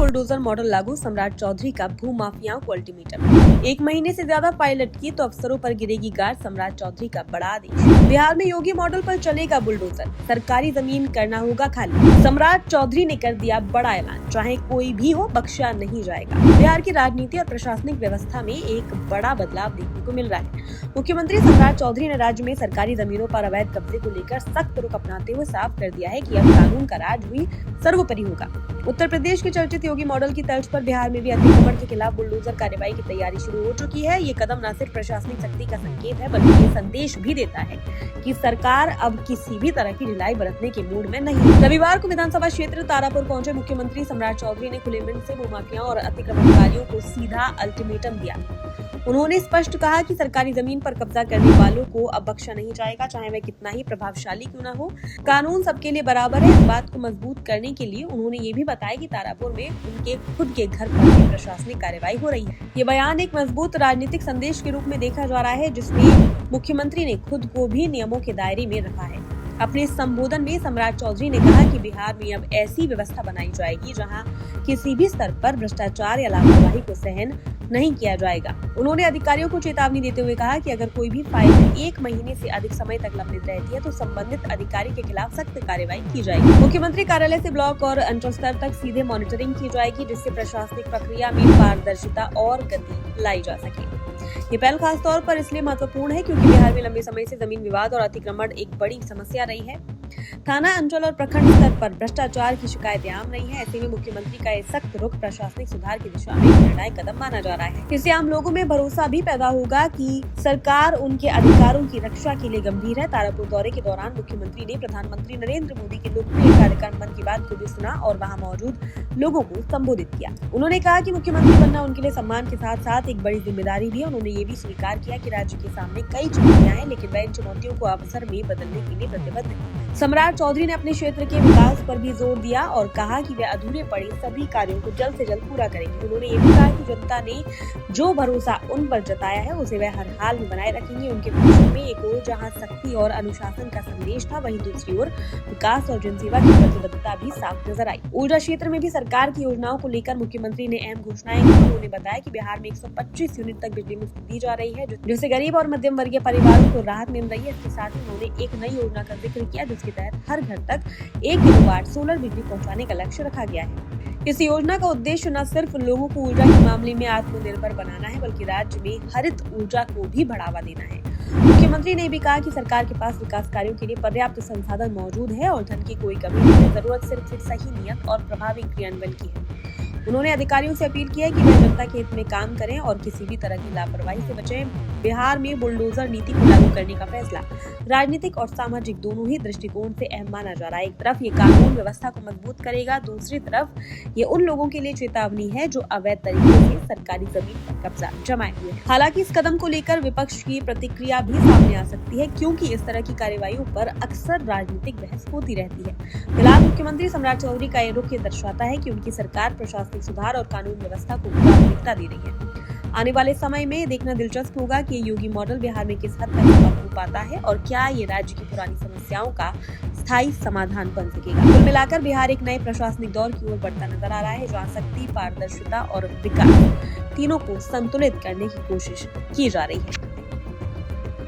Bulldozer model लागू, सम्राट चौधरी का भू माफियाओं को अल्टीमेटम। 1 महीने से ज्यादा पायलट की तो अफसरों पर गिरेगी गाज, सम्राट चौधरी का बड़ा आदेश। बिहार में योगी मॉडल पर चलेगा बुलडोजर, सरकारी जमीन करना होगा खाली। सम्राट चौधरी ने कर दिया बड़ा ऐलान, चाहे कोई भी हो बख्शा नहीं जाएगा। बिहार की राजनीति और प्रशासनिक व्यवस्था में एक बड़ा बदलाव देखने को मिल रहा है। मुख्यमंत्री सम्राट चौधरी ने राज्य में सरकारी जमीनों पर अवैध कब्जे को लेकर सख्त रुख अपनाते हुए साफ कर दिया है कि अब कानून का राज भी सर्वोपरि होगा। उत्तर प्रदेश के चर्चित योगी मॉडल की तर्ज पर बिहार में भी अतिक्रमण के खिलाफ बुलडोजर कार्रवाई की तैयारी शुरू हो चुकी है। ये कदम न सिर्फ प्रशासनिक शक्ति का संकेत है, बल्कि ये संदेश भी देता है कि सरकार अब किसी भी तरह की ढिलाई बरतने के मूड में नहीं। रविवार को विधानसभा क्षेत्र तारापुर पहुंचे मुख्यमंत्री सम्राट चौधरी ने खुले मन से भूमाफियाओं और अतिक्रमणकारियों को सीधा अल्टीमेटम दिया। उन्होंने स्पष्ट कहा कि सरकारी जमीन पर कब्जा करने वालों को अब बख्शा नहीं जाएगा, चाहे वह कितना ही प्रभावशाली क्यों न हो। कानून सबके लिए बराबर है। इस बात को मजबूत करने के लिए उन्होंने ये भी बताया कि तारापुर में उनके खुद के घर पर भी प्रशासनिक कार्रवाई हो रही है। ये बयान एक मजबूत राजनीतिक संदेश के रूप में देखा जा रहा है, जिसमें मुख्यमंत्री ने खुद को भी नियमों के दायरे में रखा है। अपने संबोधन में सम्राट चौधरी ने कहा कि बिहार में अब ऐसी व्यवस्था बनाई जाएगी जहां किसी भी स्तर पर भ्रष्टाचार या लापरवाही को सहन नहीं किया जाएगा। उन्होंने अधिकारियों को चेतावनी देते हुए कहा कि अगर कोई भी फाइल 1 महीने से अधिक समय तक लंबित रहती है तो संबंधित अधिकारी के खिलाफ सख्त कार्रवाई की जाएगी। मुख्यमंत्री कार्यालय से ब्लॉक और अंचल स्तर तक सीधे मॉनिटरिंग की जाएगी, जिससे प्रशासनिक प्रक्रिया में पारदर्शिता और गति लाई जा सके। ये पहल खास तौर पर इसलिए महत्वपूर्ण है क्योंकि बिहार में लंबे समय से जमीन विवाद और अतिक्रमण एक बड़ी समस्या रही है। थाना, अंचल और प्रखंड स्तर पर भ्रष्टाचार की शिकायतें आम रही हैं। ऐसे में मुख्यमंत्री का ये सख्त रुख प्रशासनिक सुधार की दिशा में निर्णायक कदम माना जा रहा है। इससे आम लोगों में भरोसा भी पैदा होगा कि सरकार उनके अधिकारों की रक्षा के लिए गंभीर है। तारापुर दौरे के दौरान मुख्यमंत्री ने प्रधानमंत्री नरेंद्र मोदी के लोकप्रिय कार्यक्रम मन की बात को भी सुना और वहाँ मौजूद लोगों को संबोधित किया। उन्होंने कहा कि मुख्यमंत्री बनना उनके लिए सम्मान के साथ साथ एक बड़ी जिम्मेदारी भी है। उन्होंने ये भी स्वीकार किया कि राज्य के सामने कई चुनौतियां हैं, लेकिन वह इन चुनौतियों को अवसर में बदलने के लिए प्रतिबद्ध है। सम्राट चौधरी ने अपने क्षेत्र के विकास पर भी जोर दिया और कहा कि वे अधूरे पड़े सभी कार्यों को जल्द से जल्द पूरा करेंगे। उन्होंने ये भी कहा कि जनता ने जो भरोसा उन पर जताया है उसे वह हर हाल में बनाए रखेंगे। उनके भाषण में एक ओर जहां शक्ति और अनुशासन का संदेश था, वहीं दूसरी ओर विकास और जनसेवा की प्रतिबद्धता भी साफ नजर आई। ऊर्जा क्षेत्र में भी सरकार की योजनाओं को लेकर मुख्यमंत्री ने अहम घोषणाएं की। उन्होंने बताया कि बिहार में 125 यूनिट तक बिजली मुफ्त दी जा रही है, जिससे गरीब और मध्यम वर्गीय परिवारों को राहत मिल रही है। इसके साथ ही उन्होंने एक नई योजना का जिक्र किया, जिसके तहत हर घर तक 1 किलोवाट सोलर बिजली पहुंचाने का लक्ष्य रखा गया है। इस योजना का उद्देश्य न सिर्फ लोगों को ऊर्जा के मामले में आत्मनिर्भर बनाना है, बल्कि राज्य में हरित ऊर्जा को भी बढ़ावा देना है। मुख्यमंत्री ने भी कहा कि सरकार के पास विकास कार्यों के लिए पर्याप्त संसाधन मौजूद है और धन की कोई कमी नहीं है। जरूरत सिर्फ सही नियत और प्रभावी क्रियान्वयन की है। उन्होंने अधिकारियों से अपील की है कि वे जनता के हित में काम करें और किसी भी तरह की लापरवाही से बचें। बिहार में बुलडोजर नीति को लागू करने का फैसला राजनीतिक और सामाजिक दोनों ही दृष्टिकोण से अहम माना जा रहा है। एक तरफ ये कानून व्यवस्था को मजबूत करेगा, दूसरी तरफ ये उन लोगों के लिए चेतावनी है जो अवैध तरीके से सरकारी जमीन पर कब्जा जमाए हुए हैं। हालांकि इस कदम को लेकर विपक्ष की प्रतिक्रिया भी सामने आ सकती है, क्योंकि इस तरह की कार्रवाइयों पर अक्सर राजनीतिक बहस होती रहती है। फिलहाल मुख्यमंत्री सम्राट चौधरी का ये रुख दर्शाता है कि उनकी सरकार प्रशासनिक सुधार और कानून व्यवस्था को प्राथमिकता दे रही है। आने वाले समय में देखना दिलचस्प होगा कि योगी मॉडल बिहार में किस हद तक लागू हो पाता है और क्या ये राज्य की पुरानी समस्याओं का स्थायी समाधान बन सकेगा। कुल मिलाकर बिहार एक नए प्रशासनिक दौर की ओर बढ़ता नजर आ रहा है, जहां शक्ति, पारदर्शिता और विकास तीनों को संतुलित करने की कोशिश की जा रही है।